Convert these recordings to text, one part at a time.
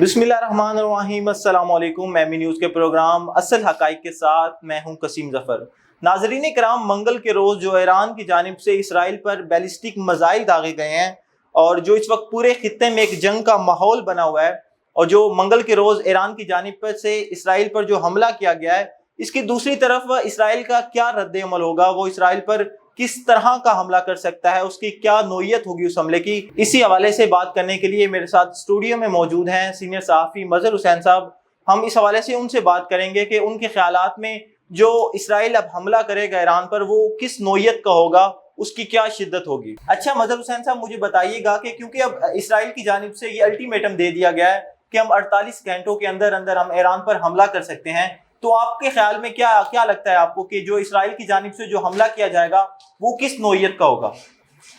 बिस्मिल्लाहिर्रहमानिर्रहीम। अस्सलाम वालेकुम। एमी न्यूज़ के प्रोग्राम असल हक़ाइक़ के साथ मैं हूं कसीम ज़फ़र। नाज़रीन कराम, मंगल के रोज़ जो ईरान की जानिब से इसराइल पर बैलिस्टिक मिसाइल दागे गए हैं और जो इस वक्त पूरे खित्ते में एक जंग का माहौल बना हुआ है, और जो मंगल के रोज़ ईरान की जानिब पर से इसराइल पर जो हमला किया गया है, इसकी दूसरी तरफ इसराइल का क्या रद्द अमल होगा, वो इसराइल पर किस तरह का हमला कर सकता है, उसकी क्या नोयत होगी उस हमले की, इसी हवाले से बात करने के लिए मेरे साथ स्टूडियो में मौजूद हैं सीनियर सहाफ़ी मज़हर हुसैन साहब। हम इस हवाले से उनसे बात करेंगे कि उनके ख्यालात में जो इसराइल अब हमला करेगा ईरान पर, वो किस नोयत का होगा, उसकी क्या शिद्दत होगी। अच्छा मज़हर हुसैन साहब, मुझे बताइएगा कि क्योंकि अब इसराइल की जानिब से ये अल्टीमेटम दे दिया गया है कि हम 48 घंटों के अंदर अंदर हम ईरान पर हमला कर सकते हैं, तो आपके ख्याल में क्या क्या लगता है आपको कि जो इसराइल की जानिब से जो हमला किया जाएगा वो किस नोयत का होगा?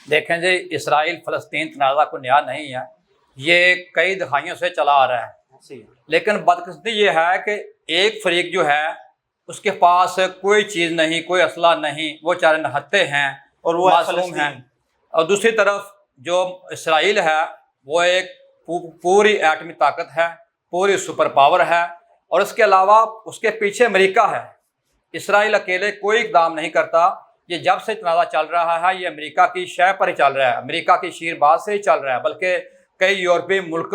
देखें जी, इसराइल फ़लस्तीन तनाज़ा को नया नहीं है, ये कई दहाइयों से चला आ रहा है। लेकिन बदकिस्मती ये है कि एक फरीक जो है उसके पास कोई चीज़ नहीं, कोई असला नहीं, वो चारे नहत्ते हैं और वो मासूम हैं। और दूसरी तरफ जो इसराइल है वो एक पूरी एटमी ताकत है, पूरी सुपर पावर है, और इसके अलावा उसके पीछे अमेरिका है। इसराइल अकेले कोई इक़दाम नहीं करता। ये जब से तनाज़ा चल रहा है ये अमेरिका की शय पर ही चल रहा है, अमेरिका की शीरबाज से ही चल रहा है, बल्कि कई यूरोपीय मुल्क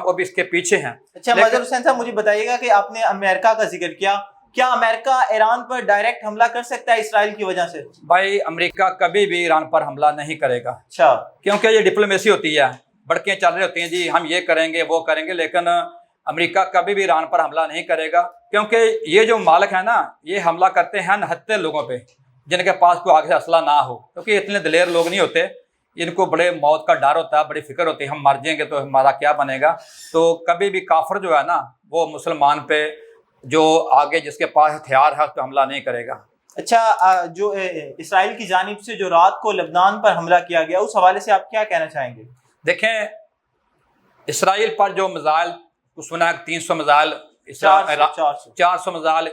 वो भी इसके पीछे हैं। अच्छा मज़हर हुसैन साहब, मुझे बताइएगा कि आपने अमेरिका का जिक्र किया, क्या अमेरिका ईरान पर डायरेक्ट हमला कर सकता है इसराइल की वजह से? भाई, अमेरिका कभी भी ईरान पर हमला नहीं करेगा। अच्छा, क्योंकि ये डिप्लोमेसी होती है, बड़कियाँ चल रही होती हैं, जी हम ये करेंगे वो करेंगे, लेकिन अमेरिका कभी भी ईरान पर हमला नहीं करेगा। क्योंकि ये जो मालिक है ना, ये हमला करते हैं निहत्ते लोगों पे जिनके पास कोई आगे से असला ना हो, क्योंकि इतने दिलेर लोग नहीं होते, इनको बड़े मौत का डर होता है, बड़ी फिक्र होती है, हम मर जाएंगे तो हमारा क्या बनेगा। तो कभी भी काफिर जो है ना, वो मुसलमान पे जो आगे जिसके पास हथियार है उस पर हमला नहीं करेगा। अच्छा, जो इसराइल की जानिब से जो रात को लबनान पर हमला किया गया, उस हवाले से आप क्या कहना चाहेंगे? देखें, इसराइल पर जो मिसाइल सुना है 300 मिसाइल 400 मिसाइल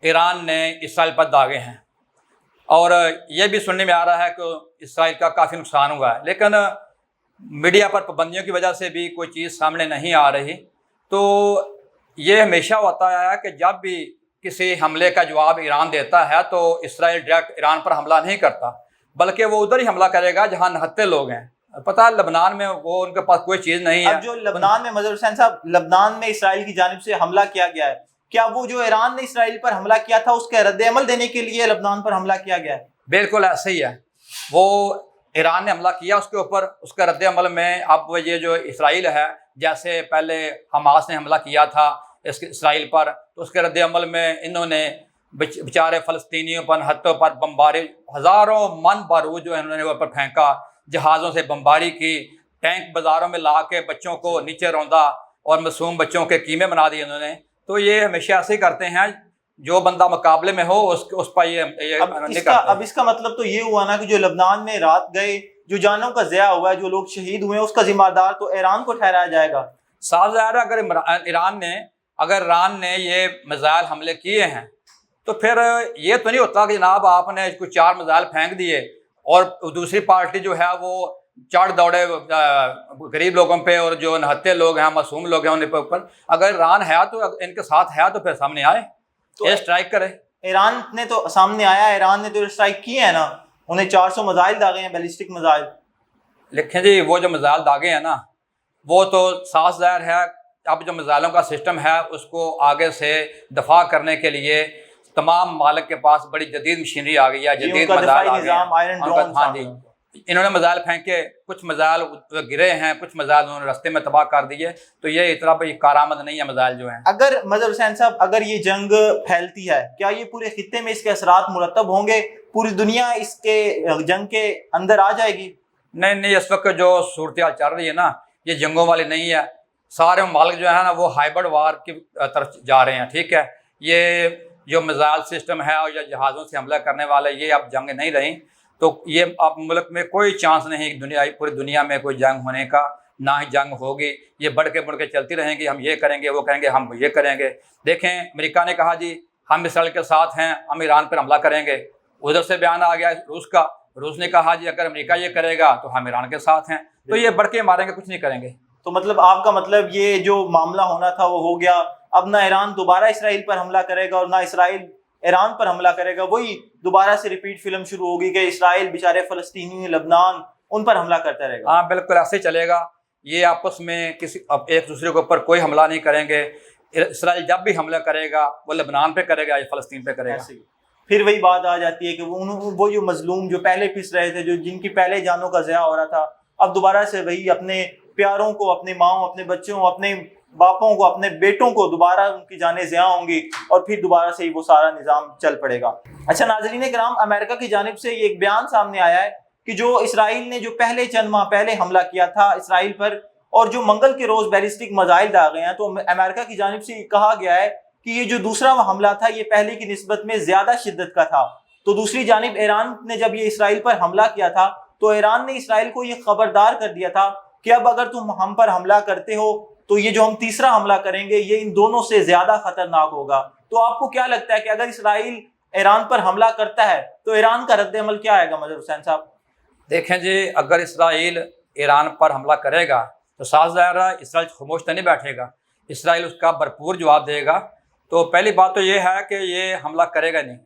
ईरान ने इसराइल पर दागे हैं, और ये भी सुनने में आ रहा है कि इसराइल का काफ़ी नुकसान हुआ है, लेकिन मीडिया पर पाबंदियों की वजह से भी कोई चीज़ सामने नहीं आ रही। तो ये हमेशा होता है कि जब भी किसी हमले का जवाब ईरान देता है तो इसराइल डायरेक्ट ईरान पर हमला नहीं करता, बल्कि वो उधर ही हमला करेगा जहाँ निहत्ते लोग हैं। पता है, लबनान में वो उनके पास कोई चीज़ नहीं है। अब जो लबनान में मज़हर हुसैन साहब, लबनान में इसराइल की जानिब से हमला किया गया है, क्या वो जो ईरान ने इसराइल पर हमला किया था उसके रद्द अमल देने के लिए लबनान पर हमला किया गया है? बिल्कुल ऐसे ही है। वो ईरान ने हमला किया उसके ऊपर, उसका रद्द अमल में अब ये जो इसराइल है, जैसे पहले हमास ने हमला किया था इसराइल पर, तो उसके रद्द अमल में इन्होंने बेचारे फ़लस्तीनियों पर हत्तों पर बमबारी, हज़ारों मन बारूद जो है उन्होंने ऊपर फेंका, जहाज़ों से बमबारी की, टैंक बाज़ारों में ला के बच्चों को नीचे रौंदा और मासूम बच्चों के कीमे बना दिए इन्होंने। तो ये हमेशा ऐसे ही करते हैं, जो बंदा मुकाबले में हो उस पर ये अब इसका मतलब तो ये हुआ ना कि जो लबनान में रात गए, जो जानों का ज़या हुआ है, जो लोग शहीद हुए, उसका जिम्मेदार तो ईरान को ठहराया जाएगा। साफ ज़ाहिर है, अगर ईरान ने ये मिसाइल हमले किए हैं तो फिर ये तो नहीं होता कि जनाब आपने कुछ 4 मिसाइल फेंक दिए और दूसरी पार्टी जो है वो चढ़ दौड़े गरीब लोगों पे, और जो निहत्ते लोग हैं, मासूम लोग हैं, उनके ऊपर। अगर ईरान है तो इनके साथ है तो फिर सामने आए तो ये स्ट्राइक करे। ईरान ने तो सामने आया, ईरान ने तो स्ट्राइक की है ना, उन्हें 400 मिसाइल दागे हैं, बैलिस्टिक मिसाइल। लिखें जी, वो जो मिसाइल दागे हैं ना, वो तो साफ ज़ाहिर है अब जो मिसाइलों का सिस्टम है उसको आगे से दफा करने के लिए तमाम मालिक के पास बड़ी जदीद मशीनरी आ गई है, जदीद मिसाइल आ गए हैं। हाँ जी, इन्होंने मिसाइल फेंके, कुछ मिसाइल गिरे हैं, कुछ मिसाइल उन्होंने रास्ते में तबाह कर दिए। तो ये इतना भाई कारआमद नहीं है मिसाइल जो हैं। अगर मज़हर हुसैन साहब, अगर ये जंग फैलती है, क्या ये पूरे खित्ते में इसके असरात मुरतब होंगे? पूरी दुनिया इसके जंग के अंदर आ जाएगी? नहीं, इस वक्त जो सूरत चल रही है ना, ये जंगों वाली नहीं है। सारे मालिक जो है ना वो हाइब्रिड वार की तरफ जा रहे हैं। ठीक है, ये जो मिसाइल सिस्टम है और या जहाज़ों से हमला करने वाले, ये अब जंग नहीं रही। तो ये अब मुल्क में कोई चांस नहीं, पूरी दुनिया में कोई जंग होने का, ना ही जंग होगी। ये बढ़ के चलती रहेंगी, हम ये करेंगे वो करेंगे, हम ये करेंगे। देखें, अमेरिका ने कहा जी हम इसराइल के साथ हैं, हम ईरान पर हमला करेंगे। उधर से बयान आ गया रूस का, रूस ने कहा जी अगर अमेरिका ये करेगा तो हम ईरान के साथ हैं। तो ये बढ़ के मारेंगे, कुछ नहीं करेंगे। تو مطلب آپ کا مطلب یہ جو معاملہ ہونا تھا وہ ہو گیا، اب نہ ایران دوبارہ اسرائیل پر حملہ کرے گا اور نہ اسرائیل ایران پر حملہ کرے گا، وہی دوبارہ سے ریپیٹ فلم شروع ہوگی کہ اسرائیل بیچارے فلسطینی لبنان ان پر حملہ کرتا رہے گا۔ ہاں بالکل ایسے ہی چلے گا، یہ آپس میں اب ایک دوسرے کے اوپر کوئی حملہ نہیں کریں گے۔ اسرائیل جب بھی حملہ کرے گا وہ لبنان پہ کرے گا یا فلسطین پہ کرے گا۔ پھر وہی بات آ جاتی ہے کہ وہ جو مظلوم جو پہلے پس رہے تھے، جو جن کی پہلے جانوں کا ضیاع ہو رہا تھا، اب دوبارہ سے وہی اپنے پیاروں کو، اپنے ماؤں، اپنے بچوں، اپنے باپوں کو، اپنے بیٹوں کو دوبارہ ان کی جانیں ضیاء ہوں گی اور پھر دوبارہ سے ہی وہ سارا نظام چل پڑے گا۔ اچھا ناظرین کرام، امریکہ کی جانب سے یہ ایک بیان سامنے آیا ہے کہ جو اسرائیل نے جو پہلے چند ماہ پہلے حملہ کیا تھا اسرائیل پر اور جو منگل کے روز بیلسٹک میزائل داغے ہیں، تو امریکہ کی جانب سے کہا گیا ہے کہ یہ جو دوسرا حملہ تھا یہ پہلے کی نسبت میں زیادہ شدت کا تھا۔ تو دوسری جانب ایران نے جب یہ اسرائیل پر حملہ کیا تھا تو ایران نے اسرائیل کو یہ خبردار کر دیا تھا کہ اب اگر تم ہم پر حملہ کرتے ہو تو یہ جو ہم تیسرا حملہ کریں گے یہ ان دونوں سے زیادہ خطرناک ہوگا۔ تو آپ کو کیا لگتا ہے کہ اگر اسرائیل ایران پر حملہ کرتا ہے تو ایران کا رد عمل کیا آئے گا مظہر حسین صاحب؟ دیکھیں جی، اگر اسرائیل ایران پر حملہ کرے گا تو صاف ظاہر ہے اسرائیل خاموش تو نہیں بیٹھے گا، اسرائیل اس کا بھرپور جواب دے گا۔ تو پہلی بات تو یہ ہے کہ یہ حملہ کرے گا نہیں،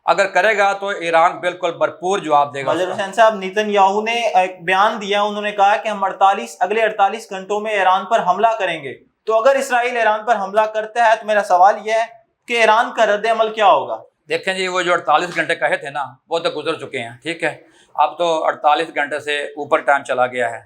اگر کرے گا تو ایران بالکل بھرپور جواب دے گا۔ مظہر حسین صاحب، نیتن یاہو نے ایک بیان دیا، انہوں نے کہا کہ ہم اگلے 48 گھنٹوں میں ایران پر حملہ کریں گے۔ تو اگر اسرائیل ایران پر حملہ کرتا ہے تو میرا سوال یہ ہے کہ ایران کا رد عمل کیا ہوگا؟ دیکھیں جی، وہ جو 48 گھنٹے کہے تھے نا وہ تو گزر چکے ہیں، ٹھیک ہے، اب تو 48 گھنٹے سے اوپر ٹائم چلا گیا ہے۔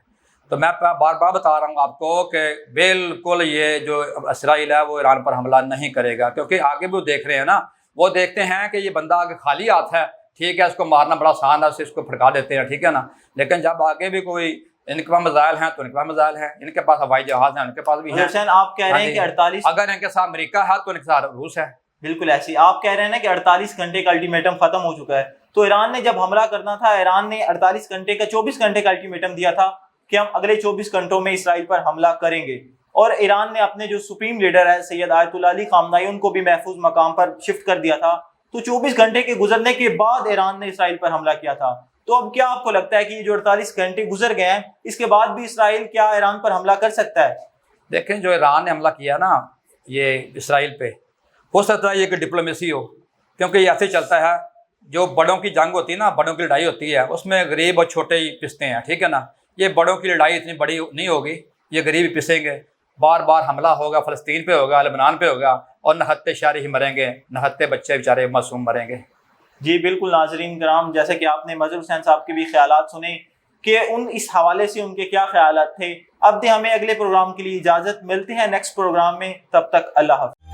تو میں بار بار بتا رہا ہوں آپ کو کہ بالکل یہ جو اسرائیل ہے وہ ایران پر حملہ نہیں کرے گا، کیونکہ آگے بھی وہ دیکھ رہے ہیں نا، وہ دیکھتے ہیں کہ یہ بندہ آگے خالی ہاتھ ہے، ٹھیک ہے، اس کو مارنا بڑا آسان ہے، اس کو پھڑکا دیتے ہیں، ٹھیک ہے نا، لیکن جب آگے بھی کوئی ان کے پاس میزائل ہیں تو ان کے پاس میزائل ہیں، ان کے پاس ہوائی جہاز ہیں، ان کے پاس بھی ہیں۔ حسین، آپ کہہ رہے ہیں کہ 48 اگر ان کے ساتھ امریکہ ہے تو ان کے ساتھ روس ہے۔ بالکل ایسی آپ کہہ رہے ہیں نا کہ 48 گھنٹے کا الٹیمیٹم ختم ہو چکا ہے، تو ایران نے جب حملہ کرنا تھا، ایران نے 48 گھنٹے کا 24 گھنٹے کا الٹیمیٹم دیا تھا کہ ہم اگلے 24 گھنٹوں میں اسرائیل پر حملہ کریں گے، اور ایران نے اپنے جو سپریم لیڈر ہے سید آیت اللہ علی خامنائی ان کو بھی محفوظ مقام پر شفٹ کر دیا تھا۔ تو 24 گھنٹے کے گزرنے کے بعد ایران نے اسرائیل پر حملہ کیا تھا۔ تو اب کیا آپ کو لگتا ہے کہ یہ جو 48 گھنٹے گزر گئے ہیں اس کے بعد بھی اسرائیل کیا ایران پر حملہ کر سکتا ہے؟ دیکھیں، جو ایران نے حملہ کیا نا یہ اسرائیل پہ، ہو سکتا ہے یہ کہ ڈپلومیسی ہو، کیونکہ یہ ایسے چلتا ہے، جو بڑوں کی جنگ ہوتی ہے نا، بڑوں کی لڑائی ہوتی ہے، اس میں غریب اور چھوٹے ہی پستے ہیں، ٹھیک ہے نا، یہ بڑوں کی لڑائی اتنی بڑی نہیں ہوگی، یہ غریب ہی پسیں گے، بار بار حملہ ہوگا، فلسطین پہ ہوگا، لبنان پہ ہوگا، اور نہتے شہری ہی مریں گے، نہتے بچے بیچارے معصوم مریں گے۔ جی بالکل ناظرین کرام، جیسے کہ آپ نے مظہر حسین صاحب کے بھی خیالات سنے کہ اس حوالے سے ان کے کیا خیالات تھے۔ اب دیں ہمیں اگلے پروگرام کے لیے اجازت، ملتے ہیں نیکسٹ پروگرام میں، تب تک اللہ حافظ۔